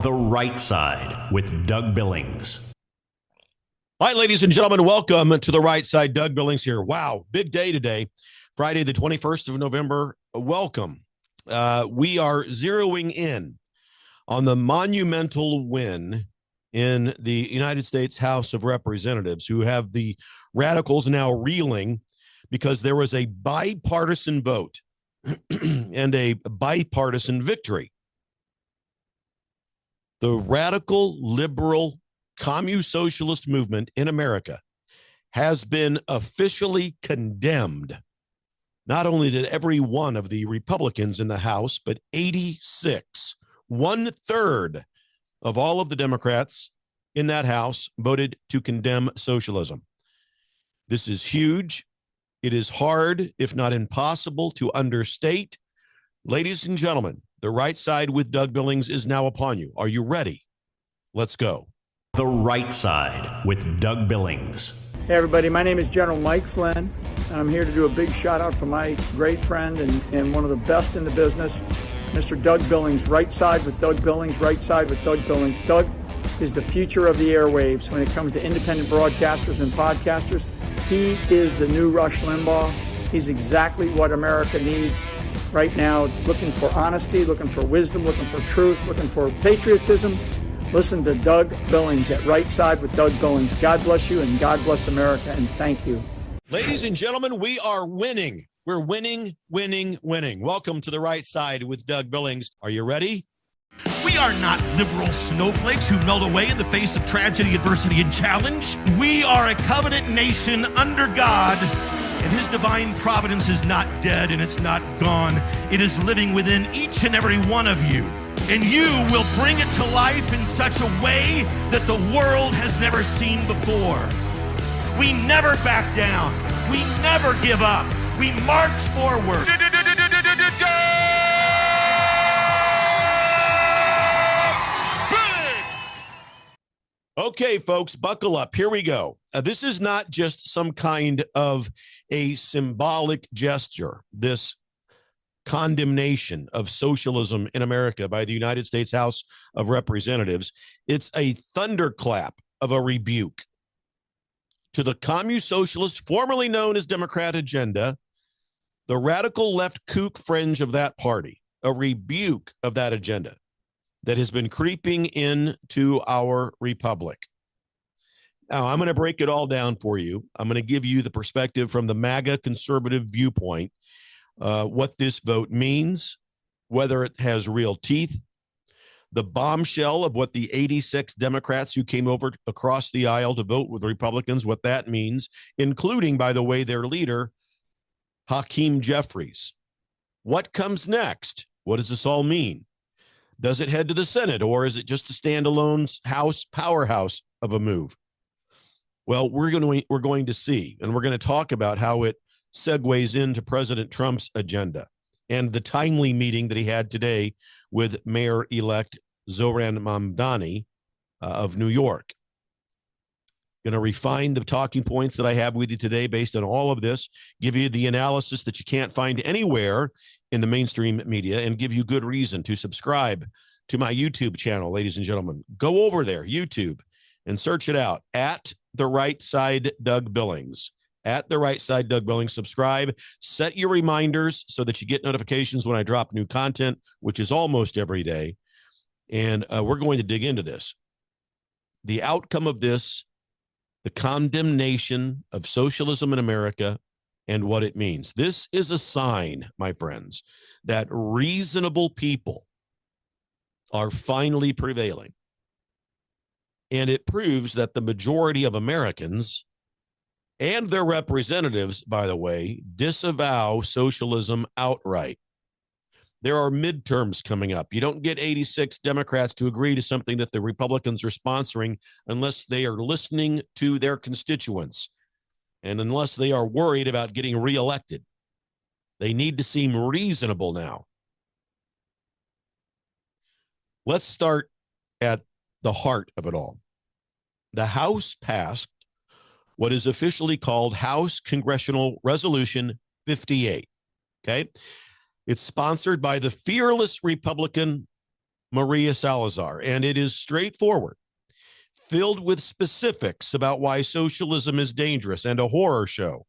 The Right Side with Doug Billings. All right, ladies and gentlemen, welcome to The Right Side. Doug Billings here. Wow, big day today, Friday, the 21st of November. Welcome. We are zeroing in on the monumental win in the United States House of Representatives, who have the radicals now reeling because there was a bipartisan vote and a bipartisan victory. The radical liberal commu-socialist movement in America has been officially condemned. Not only did every one of the Republicans in the House, but 86, 1/3 of all of the Democrats in that House voted to condemn socialism. This is huge. It is hard, if not impossible, to understate. Ladies and gentlemen, The Right Side with Doug Billings is now upon you. Are you ready? Let's go. The Right Side with Doug Billings. Hey everybody, my name is General Mike Flynn, and I'm here to do a big shout out for my great friend and one of the best in the business, Mr. Doug Billings. Right Side with Doug Billings, Right Side with Doug Billings. Doug is the future of the airwaves when it comes to independent broadcasters and podcasters. He is the new Rush Limbaugh. He's exactly what America needs right now, looking for honesty, looking for wisdom, looking for truth, looking for patriotism. Listen to Doug Billings at Right Side with Doug Billings. God bless you and God bless America, and thank you. Ladies and gentlemen, we are winning. We're winning, winning, winning. Welcome to The Right Side with Doug Billings. Are you ready? We are not liberal snowflakes who melt away in the face of tragedy, adversity, and challenge. We are a covenant nation under God, and His divine providence is not dead and it's not gone. It is living within each and every one of you. And you will bring it to life in such a way that the world has never seen before. We never back down. We never give up. We march forward. Okay, folks, buckle up. Here we go. This is not just some kind of a symbolic gesture, this condemnation of socialism in America by the United States House of Representatives. It's a thunderclap of a rebuke to the commu-socialist, formerly known as Democrat agenda, the radical left kook fringe of that party, a rebuke of that agenda that has been creeping into our republic. Now, I'm going to break it all down for you. I'm going to give you the perspective from the MAGA conservative viewpoint, what this vote means, whether it has real teeth, the bombshell of what the 86 Democrats who came over across the aisle to vote with Republicans, what that means, including, by the way, their leader, Hakeem Jeffries. What comes next? What does this all mean? Does it head to the Senate, or is it just a standalone House powerhouse of a move? Well, we're going to see, and we're going to talk about how it segues into President Trump's agenda and the timely meeting that he had today with Mayor-elect Zohran Mamdani of New York. Going to refine the talking points that I have with you today based on all of this, give you the analysis that you can't find anywhere in the mainstream media, and give you good reason to subscribe to my YouTube channel, ladies and gentlemen. Go over there, YouTube, and search it out, at The Right Side Doug Billings. At The Right Side Doug Billings. Subscribe, set your reminders so that you get notifications when I drop new content, which is almost every day. And we're going to dig into this. The outcome of this, the condemnation of socialism in America, and what it means. This is a sign, my friends, that reasonable people are finally prevailing. And it proves that the majority of Americans and their representatives, by the way, disavow socialism outright. There are midterms coming up. You don't get 86 Democrats to agree to something that the Republicans are sponsoring unless they are listening to their constituents and unless they are worried about getting reelected. They need to seem reasonable now. Let's start at the heart of it all. The House passed what is officially called House Congressional Resolution 58. Okay. It's sponsored by the fearless Republican Maria Salazar, and it is straightforward, filled with specifics about why socialism is dangerous and a horror show.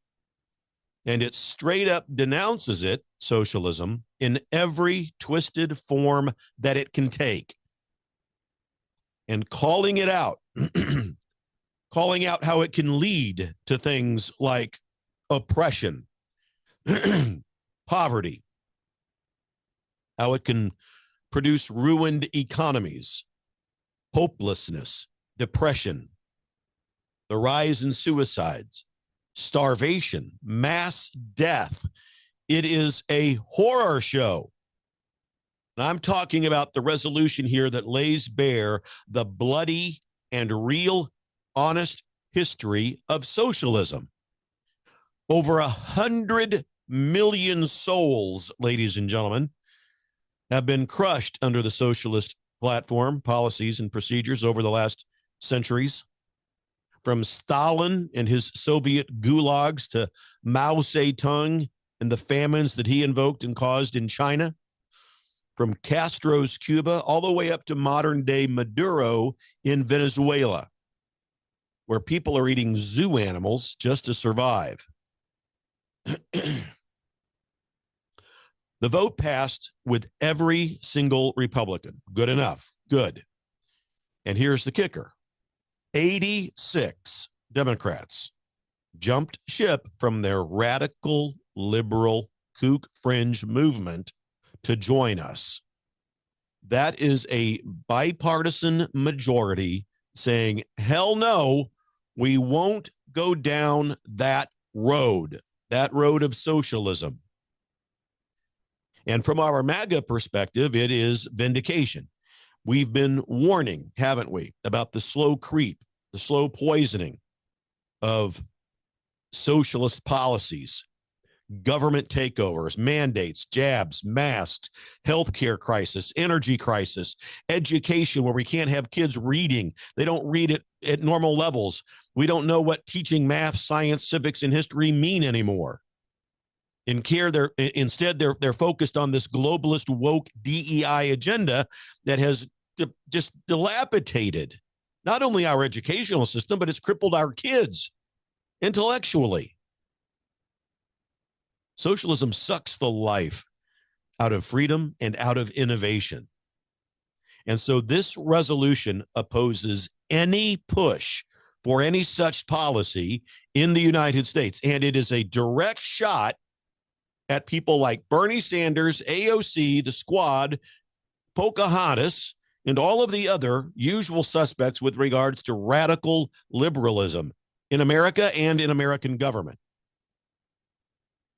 And it straight up denounces it, socialism, in every twisted form that it can take. And calling it out, calling out how it can lead to things like oppression, poverty, how it can produce ruined economies, hopelessness, depression, the rise in suicides, starvation, mass death. It is a horror show. And I'm talking about the resolution here that lays bare the bloody and real, honest history of socialism. Over 100 million souls, ladies and gentlemen, have been crushed under the socialist platform, policies, and procedures over the last centuries. From Stalin and his Soviet gulags to Mao Zedong and the famines that he invoked and caused in China, from Castro's Cuba all the way up to modern-day Maduro in Venezuela, where people are eating zoo animals just to survive. The vote passed with every single Republican. Good enough. Good. And here's the kicker. 86 Democrats jumped ship from their radical liberal kook fringe movement to join us. That is a bipartisan majority saying, hell no, we won't go down that road of socialism. And from our MAGA perspective, it is vindication. We've been warning, haven't we, about the slow creep, the slow poisoning of socialist policies, government takeovers, mandates, jabs, masks, healthcare crisis, energy crisis, education where we can't have kids reading. They don't read it at normal levels. We don't know what teaching math, science, civics, and history mean anymore. In care, they're focused on this globalist woke DEI agenda that has just dilapidated not only our educational system, but it's crippled our kids intellectually. Socialism sucks the life out of freedom and out of innovation. And so this resolution opposes any push for any such policy in the United States. And it is a direct shot at people like Bernie Sanders, AOC, the Squad, Pocahontas, and all of the other usual suspects with regards to radical liberalism in America and in American government.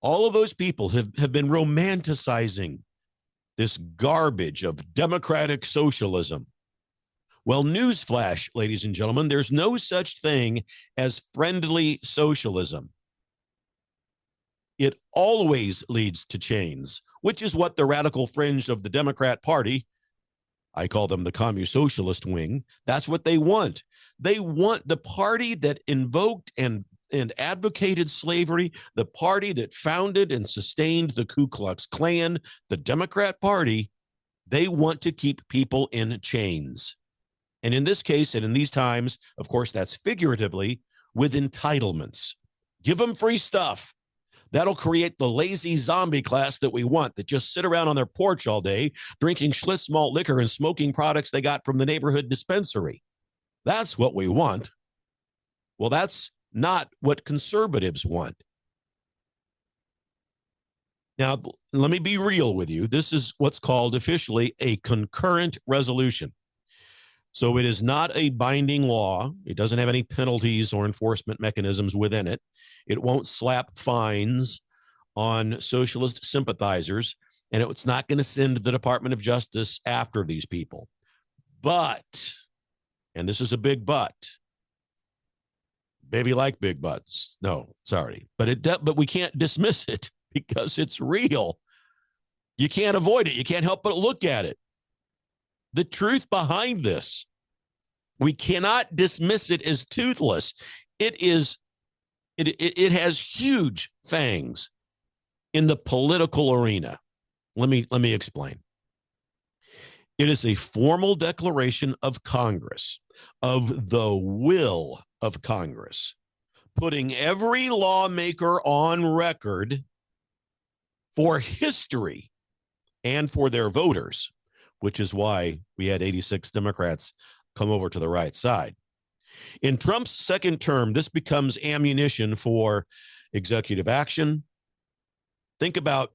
All of those people have been romanticizing this garbage of democratic socialism. Well, newsflash, ladies and gentlemen, there's no such thing as friendly socialism. It always leads to chains, which is what the radical fringe of the Democrat Party, I call them the commu-socialist wing, that's what they want. They want the party that invoked and advocated slavery, the party that founded and sustained the Ku Klux Klan, the Democrat Party. They want to keep people in chains. And in this case, and in these times, of course, that's figuratively, with entitlements. Give them free stuff. That'll create the lazy zombie class that we want, that just sit around on their porch all day, drinking Schlitz malt liquor and smoking products they got from the neighborhood dispensary. That's what we want. Well, that's not what conservatives want. Now, let me be real with you. This is what's called officially a concurrent resolution. So it is not a binding law. It doesn't have any penalties or enforcement mechanisms within it. It won't slap fines on socialist sympathizers, and it's not going to send the Department of Justice after these people. But, and this is a big but, baby like big butts. No, sorry. But we can't dismiss it because it's real. You can't avoid it. You can't help but look at it. The truth behind this, we cannot dismiss it as toothless. It has huge fangs in the political arena. Let me explain. It is a formal declaration of Congress, of the will of Congress, putting every lawmaker on record for history and for their voters, which is why we had 86 Democrats come over to the right side. In Trump's second term, this becomes ammunition for executive action. Think about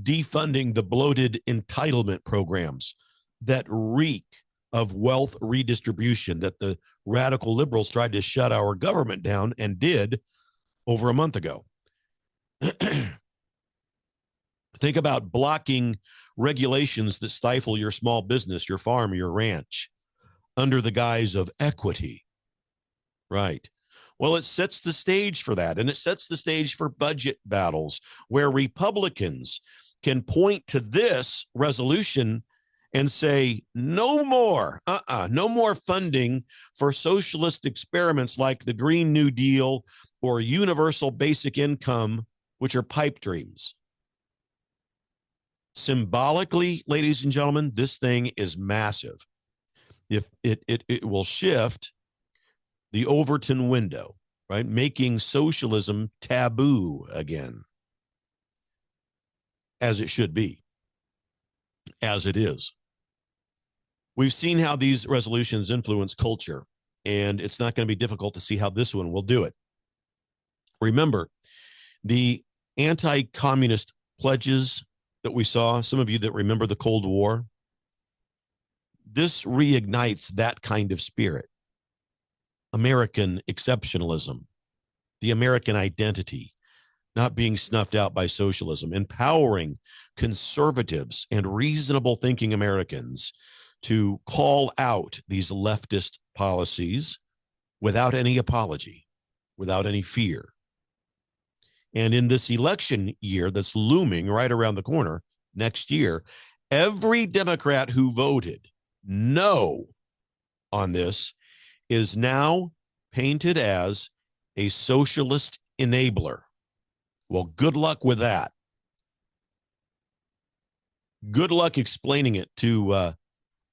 defunding the bloated entitlement programs that reek of wealth redistribution that the radical liberals tried to shut our government down and did over a month ago. Think about blocking regulations that stifle your small business, your farm, your ranch, under the guise of equity. Right. Well, it sets the stage for that, and it sets the stage for budget battles where Republicans can point to this resolution and say, no more funding for socialist experiments like the Green New Deal or universal basic income, which are pipe dreams. Symbolically, ladies and gentlemen, this thing is massive. If it will shift the Overton window, right? Making socialism taboo again, as it should be, as it is. We've seen how these resolutions influence culture, and it's not going to be difficult to see how this one will do it. Remember, the anti-communist pledges that we saw, some of you that remember the Cold War, this reignites that kind of spirit. American exceptionalism, the American identity, not being snuffed out by socialism, empowering conservatives and reasonable thinking Americans to call out these leftist policies without any apology, without any fear. And in this election year that's looming right around the corner next year, every Democrat who voted no on this is now painted as a socialist enabler. Well, good luck with that. Good luck explaining it to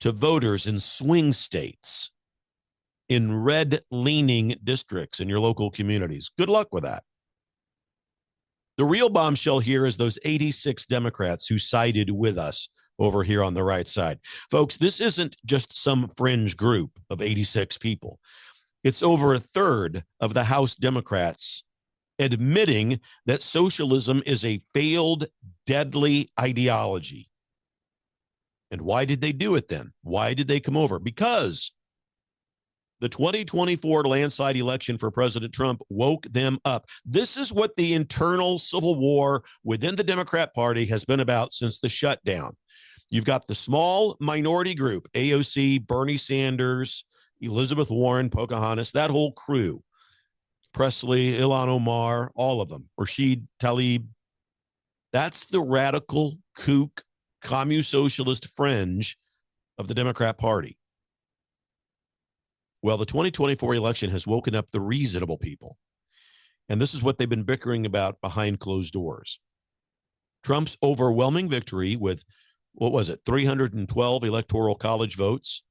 voters in swing states, in red-leaning districts in your local communities. Good luck with that. The real bombshell here is those 86 Democrats who sided with us over here on the right side. Folks, this isn't just some fringe group of 86 people. It's over a third of the House Democrats admitting that socialism is a failed, deadly ideology. And why did they do it then? Why did they come over? Because the 2024 landslide election for President Trump woke them up. This is what the internal civil war within the Democrat Party has been about since the shutdown. You've got the small minority group, AOC, Bernie Sanders, Elizabeth Warren, Pocahontas, that whole crew, Presley, Ilhan Omar, all of them, Rashid Tlaib. That's the radical kook, commu-socialist fringe of the Democrat Party. Well, the 2024 election has woken up the reasonable people. And this is what they've been bickering about behind closed doors. Trump's overwhelming victory with, 312 electoral college votes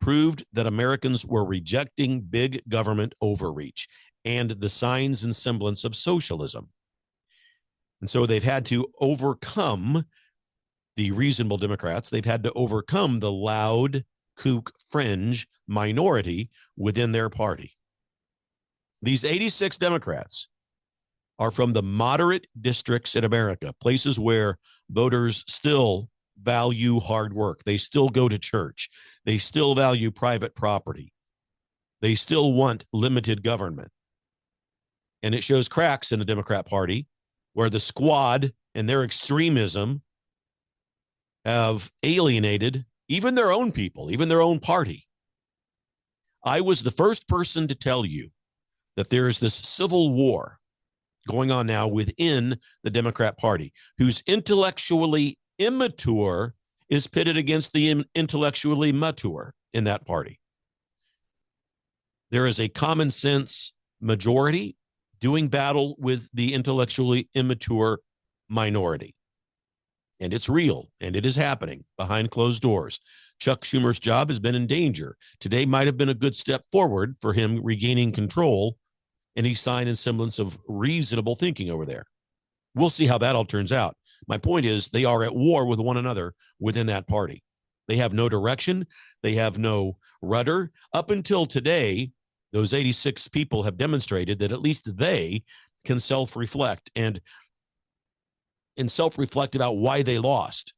proved that Americans were rejecting big government overreach and the signs and semblance of socialism. And so they've had to overcome the reasonable Democrats. They've had to overcome the loud, kook, fringe minority within their party. These 86 Democrats are from the moderate districts in America, places where voters still value hard work. They still go to church. They still value private property. They still want limited government. And it shows cracks in the Democrat Party where the squad and their extremism have alienated even their own people, even their own party. I was the first person to tell you that there is this civil war going on now within the Democrat Party, whose intellectually immature is pitted against the intellectually mature in that party. There is a common sense majority doing battle with the intellectually immature minority. And it's real, and it is happening behind closed doors. Chuck Schumer's job has been in danger. Today might have been a good step forward for him regaining control, any sign and semblance of reasonable thinking over there. We'll see how that all turns out. My point is they are at war with one another within that party. They have no direction. They have no rudder. Up until today, those 86 people have demonstrated that at least they can self-reflect and self-reflect about why they lost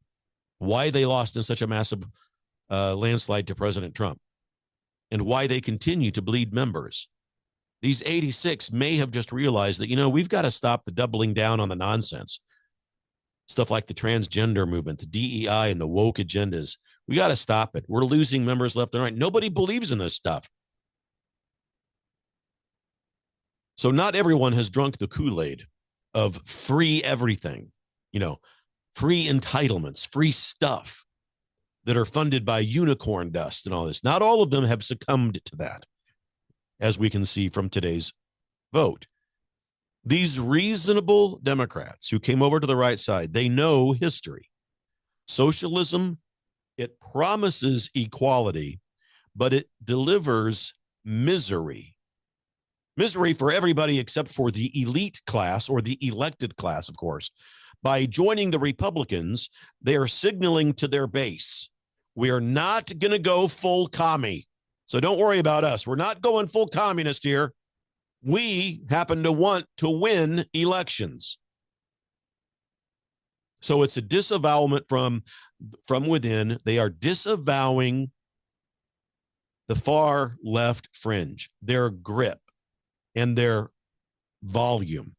in such a massive landslide to President Trump, and why they continue to bleed members. These 86 may have just realized that, we've got to stop the doubling down on the nonsense. Stuff like the transgender movement, the DEI, and the woke agendas. We got to stop it. We're losing members left and right. Nobody believes in this stuff. So not everyone has drunk the Kool-Aid of free everything, free entitlements, free stuff that are funded by unicorn dust and all this. Not all of them have succumbed to that, as we can see from today's vote. These reasonable Democrats who came over to the right side, they know history. Socialism, it promises equality, but it delivers misery. Misery for everybody except for the elite class, or the elected class, of course. By joining the Republicans, they are signaling to their base, we are not going to go full commie. So don't worry about us. We're not going full communist here. We happen to want to win elections. So it's a disavowalment from within. They are disavowing the far left fringe, their grip and their volume,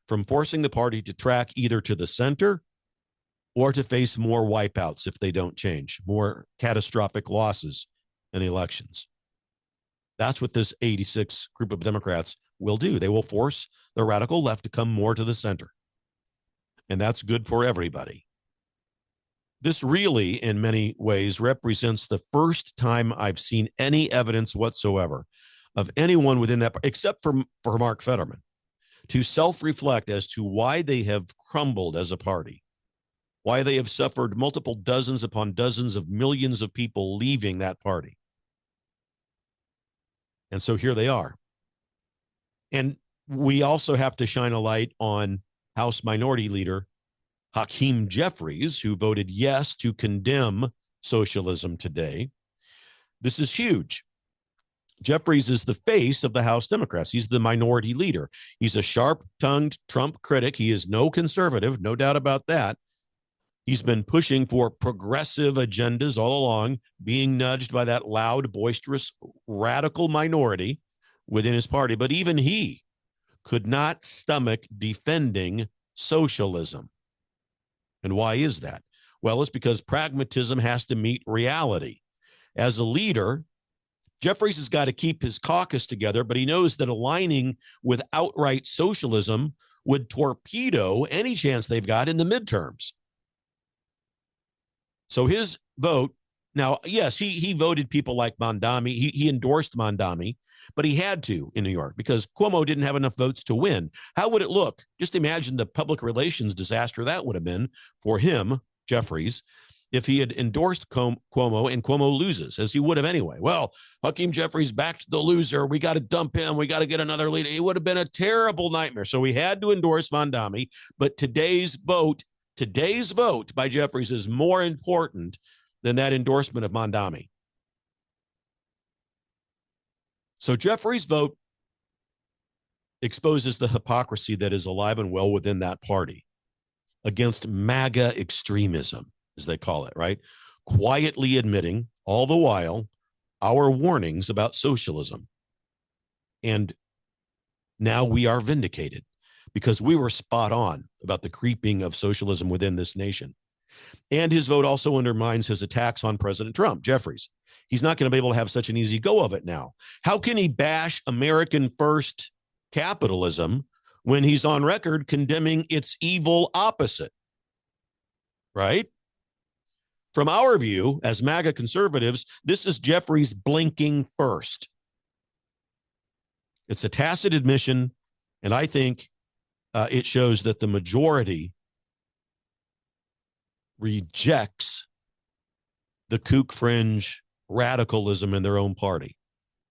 from forcing the party to track either to the center or to face more wipeouts if they don't change, more catastrophic losses in elections. That's what this 86 group of Democrats will do. They will force the radical left to come more to the center. And that's good for everybody. This really, in many ways, represents the first time I've seen any evidence whatsoever of anyone within that, except for Mark Fetterman, to self-reflect as to why they have crumbled as a party, why they have suffered multiple dozens upon dozens of millions of people leaving that party. And so here they are. And we also have to shine a light on House Minority Leader Hakeem Jeffries, who voted yes to condemn socialism today. This is huge. Jeffries is the face of the House Democrats. He's the minority leader. He's a sharp-tongued Trump critic. He is no conservative, no doubt about that. He's been pushing for progressive agendas all along, being nudged by that loud, boisterous, radical minority within his party. But even he could not stomach defending socialism. And why is that? Well, it's because pragmatism has to meet reality. As a leader, Jeffries has got to keep his caucus together, but he knows that aligning with outright socialism would torpedo any chance they've got in the midterms. So his vote, now, yes, he voted people like Mondami. He endorsed Mondami, but he had to in New York because Cuomo didn't have enough votes to win. How would it look? Just imagine the public relations disaster that would have been for him, Jeffries, if he had endorsed Cuomo and Cuomo loses, as he would have anyway. Well, Hakeem Jeffries backed the loser. We got to dump him. We got to get another leader. It would have been a terrible nightmare. So we had to endorse Mondami, but today's vote by Jeffries is more important than that endorsement of Mondami. So Jeffries' vote exposes the hypocrisy that is alive and well within that party against MAGA extremism, as they call it, right? Quietly admitting all the while our warnings about socialism. And now we are vindicated because we were spot on about the creeping of socialism within this nation. And his vote also undermines his attacks on President Trump, Jeffries. He's not going to be able to have such an easy go of it now. How can he bash American first capitalism when he's on record condemning its evil opposite? Right? From our view, as MAGA conservatives, this is Jeffries blinking first. It's a tacit admission, and I think it shows that the majority rejects the kook fringe radicalism in their own party.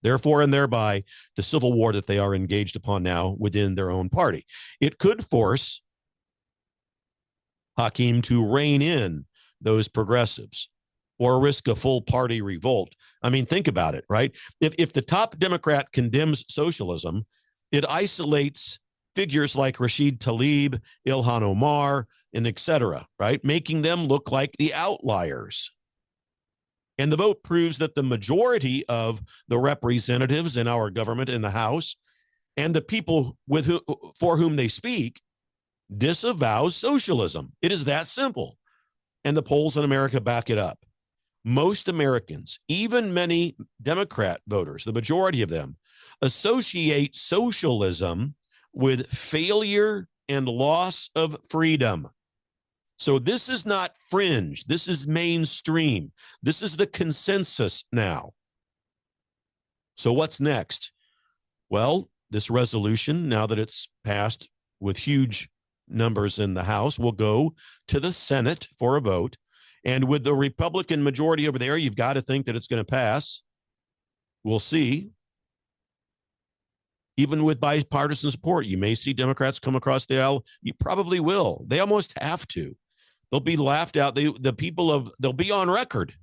Therefore, and thereby, the civil war that they are engaged upon now within their own party. It could force Hakeem to rein in those progressives or risk a full party revolt. I mean, think about it, right? If the top Democrat condemns socialism, it isolates figures like Rashid Tlaib, Ilhan Omar, and et cetera, right? Making them look like the outliers. And the vote proves that the majority of the representatives in our government in the House and the people for whom they speak disavows socialism. It is that simple. And the polls in America back it up. Most Americans, even many Democrat voters, the majority of them, associate socialism with failure and loss of freedom. So this is not fringe. This is mainstream. This is the consensus now. So what's next? Well, this resolution, now that it's passed with huge numbers in the House, will go to the Senate for a vote. And with the Republican majority over there, you've got to think that it's going to pass. We'll see. Even with bipartisan support, you may see Democrats come across the aisle. You probably will. They almost have to. They'll be laughed out. They'll be on record.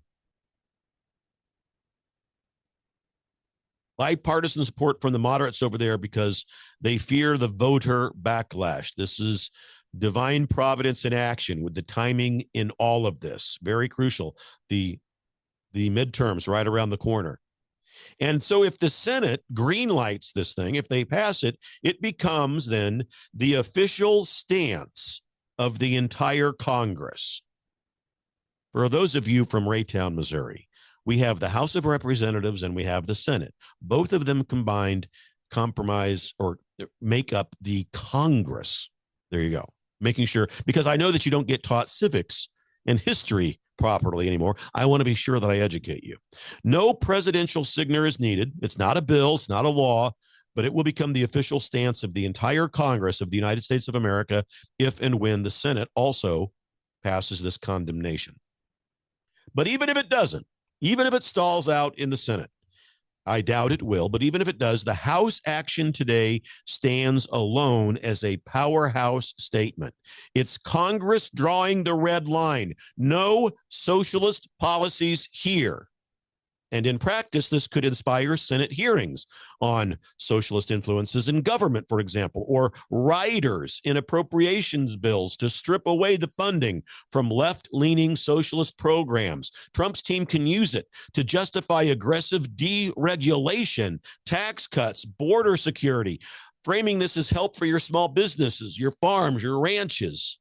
Bipartisan support from the moderates over there because they fear the voter backlash. This is divine providence in action with the timing in all of this. Very crucial. The midterms right around the corner. And so if the Senate greenlights this thing, if they pass it, it becomes then the official stance of the entire Congress. For those of you from Raytown, Missouri, we have the House of Representatives and we have the Senate. Both of them combined compromise or make up the Congress. There you go. Making sure, because I know that you don't get taught civics and history properly anymore. I want to be sure that I educate you. No presidential signature is needed. It's not a bill. It's not a law, but it will become the official stance of the entire Congress of the United States of America if and when the Senate also passes this condemnation. But even if it doesn't, even if it stalls out in the Senate, I doubt it will, but even if it does, the House action today stands alone as a powerhouse statement. It's Congress drawing the red line. No socialist policies here. And in practice, this could inspire Senate hearings on socialist influences in government, for example, or riders in appropriations bills to strip away the funding from left-leaning socialist programs. Trump's team can use it to justify aggressive deregulation, tax cuts, border security, framing this as help for your small businesses, your farms, your ranches.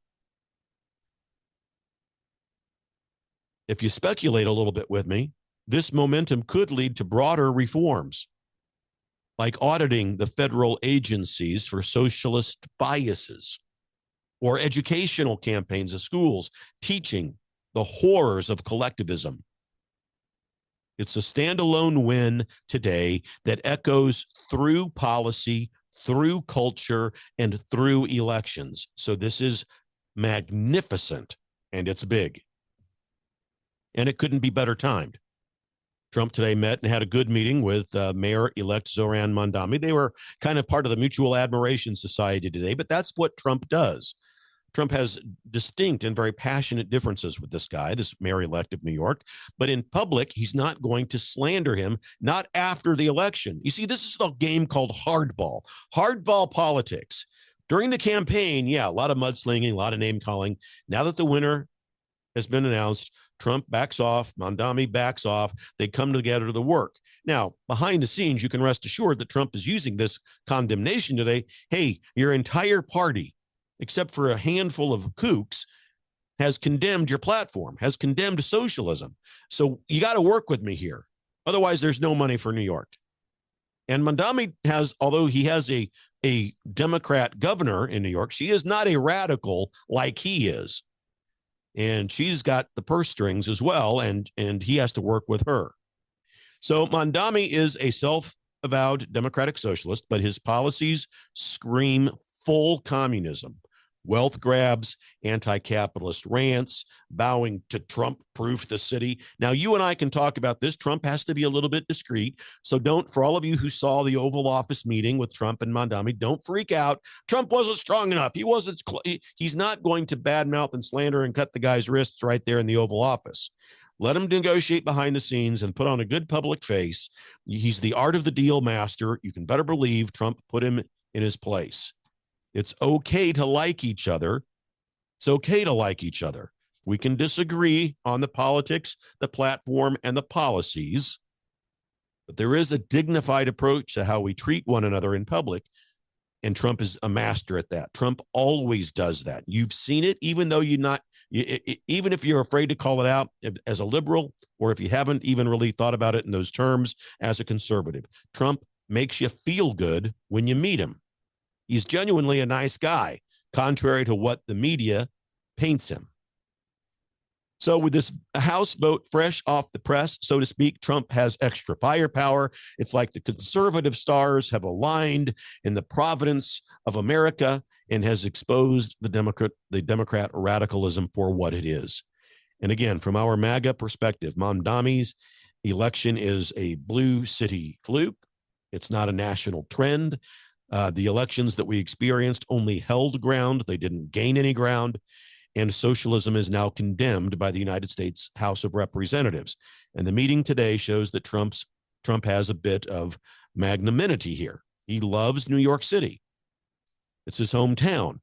If you speculate a little bit with me, this momentum could lead to broader reforms, like auditing the federal agencies for socialist biases, or educational campaigns of schools teaching the horrors of collectivism. It's a standalone win today that echoes through policy, through culture, and through elections. So this is magnificent, and it's big. And it couldn't be better timed. Trump today met and had a good meeting with Mayor-elect Zohran Mamdani. They were kind of part of the Mutual Admiration Society today, but that's what Trump does. Trump has distinct and very passionate differences with this guy, this mayor-elect of New York. But in public, he's not going to slander him, not after the election. You see, this is the game called hardball politics. During the campaign, yeah, a lot of mudslinging, a lot of name-calling. Now that the winner has been announced, Trump backs off, Mamdani backs off, they come together to the work. Now, behind the scenes, you can rest assured that Trump is using this condemnation today. Hey, your entire party, except for a handful of kooks, has condemned your platform, has condemned socialism. So you got to work with me here. Otherwise, there's no money for New York. And Mamdani has, although he has a Democrat governor in New York, she is not a radical like he is. And she's got the purse strings as well, and he has to work with her. So Mamdani is a self-avowed democratic socialist, but his policies scream full communism, Wealth grabs, anti-capitalist rants, vowing to Trump-proof the city. Now, you and I can talk about this. Trump has to be a little bit discreet. So don't, for all of you who saw the Oval Office meeting with Trump and Mondami, don't freak out. Trump wasn't strong enough. He's not going to badmouth and slander and cut the guy's wrists right there in the Oval Office. Let him negotiate behind the scenes and put on a good public face. He's the art of the deal master. You can better believe Trump put him in his place. It's okay to like each other. It's okay to like each other. We can disagree on the politics, the platform, and the policies, but there is a dignified approach to how we treat one another in public, and Trump is a master at that. Trump always does that. You've seen it, even though even if you're afraid to call it out as a liberal, or if you haven't even really thought about it in those terms as a conservative. Trump makes you feel good when you meet him. He's genuinely a nice guy, contrary to what the media paints him. So with this House vote fresh off the press, so to speak, Trump has extra firepower. It's like the conservative stars have aligned in the providence of America and has exposed the Democrat radicalism for what it is. And again, from our MAGA perspective, Mondami's election is a blue city fluke. It's not a national trend. The elections that we experienced only held ground. They didn't gain any ground. And socialism is now condemned by the United States House of Representatives. And the meeting today shows that Trump has a bit of magnanimity here. He loves New York City. It's his hometown.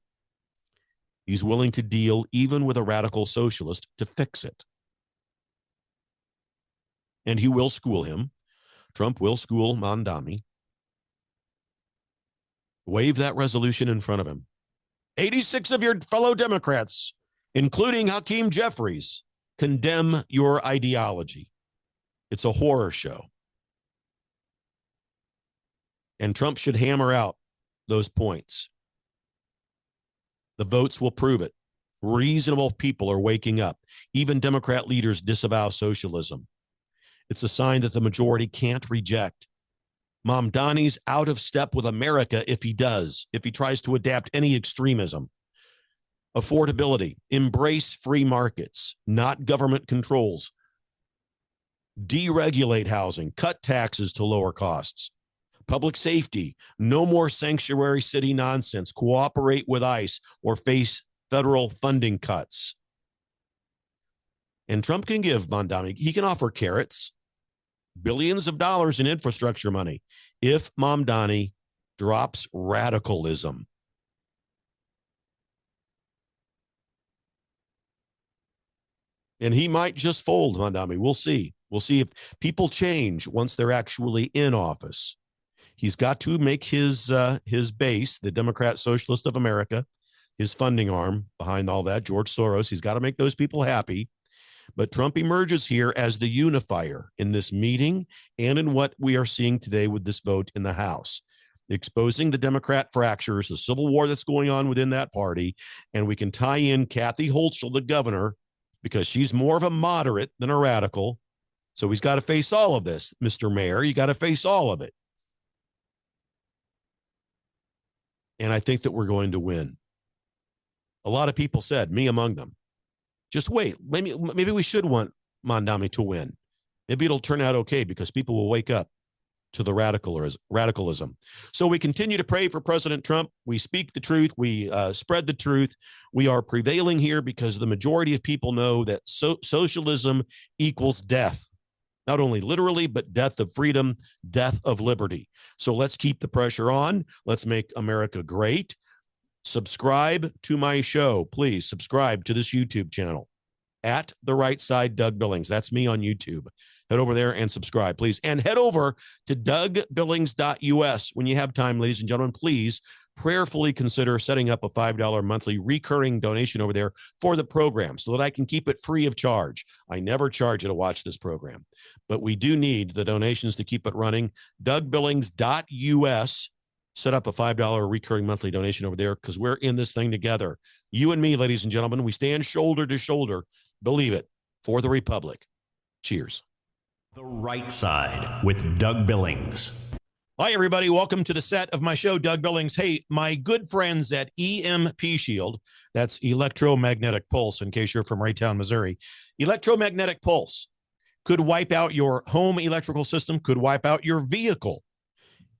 He's willing to deal even with a radical socialist to fix it. And he will school him. Trump will school Mondami. Wave that resolution in front of him. 86 of your fellow Democrats, including Hakeem Jeffries, condemn your ideology. It's a horror show. And Trump should hammer out those points. The votes will prove it. Reasonable people are waking up. Even Democrat leaders disavow socialism. It's a sign that the majority can't reject. Mamdani's out of step with America if he tries to adapt any extremism. Affordability, embrace free markets, not government controls. Deregulate housing, cut taxes to lower costs. Public safety, no more sanctuary city nonsense, cooperate with ICE or face federal funding cuts. And Trump can give Mondami, he can offer carrots, billions of dollars in infrastructure money if Mamdani drops radicalism. And he might just fold, Mondami. We'll see. We'll see if people change once they're actually in office. He's got to make his base, the Democrat Socialist of America, his funding arm behind all that, George Soros. He's got to make those people happy. But Trump emerges here as the unifier in this meeting and in what we are seeing today with this vote in the House, exposing the Democrat fractures, the civil war that's going on within that party. And we can tie in Kathy Hochul, the governor, because she's more of a moderate than a radical. So he's got to face all of this, Mr. Mayor. You got to face all of it. And I think that we're going to win. A lot of people said, me among them, just wait. Maybe we should want Mondami to win. Maybe it'll turn out okay because people will wake up to the radicalism. So we continue to pray for President Trump. We speak the truth. We spread the truth. We are prevailing here because the majority of people know that socialism equals death, not only literally, but death of freedom, death of liberty. So let's keep the pressure on. Let's make America great. Subscribe to my show. Please subscribe to this YouTube channel at The Right Side, Doug Billings. That's me on YouTube. Head over there and subscribe, please. And head over to DougBillings.us. When you have time, ladies and gentlemen, please prayerfully consider setting up a $5 monthly recurring donation over there for the program so that I can keep it free of charge. I never charge you to watch this program, but we do need the donations to keep it running. DougBillings.us. Set up a $5 recurring monthly donation over there because we're in this thing together. You and me, ladies and gentlemen, we stand shoulder to shoulder. Believe it, for the Republic. Cheers. The Right Side with Doug Billings. Hi, everybody. Welcome to the set of my show, Doug Billings. Hey, my good friends at EMP Shield, that's electromagnetic pulse, in case you're from Raytown, Missouri. Electromagnetic pulse could wipe out your home electrical system, could wipe out your vehicle.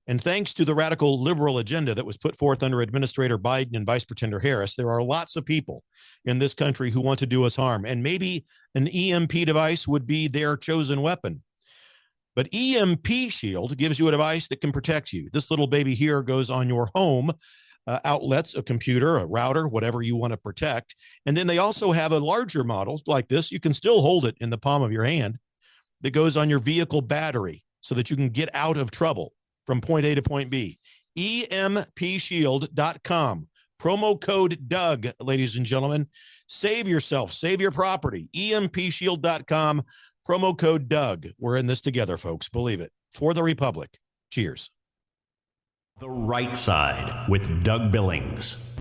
And thanks to the radical liberal agenda that was put forth under Administrator Biden and Vice Pretender Harris, there are lots of people in this country who want to do us harm. And maybe an EMP device would be their chosen weapon. But EMP Shield gives you a device that can protect you. This little baby here goes on your home outlets, a computer, a router, whatever you want to protect. And then they also have a larger model like this. You can still hold it in the palm of your hand that goes on your vehicle battery so that you can get out of trouble from point A to point B. EMPshield.com. Promo code Doug, ladies and gentlemen. Save yourself, save your property. EMPshield.com. Promo code Doug. We're in this together, folks. Believe it. For the Republic. Cheers. The Right Side with Doug Billings.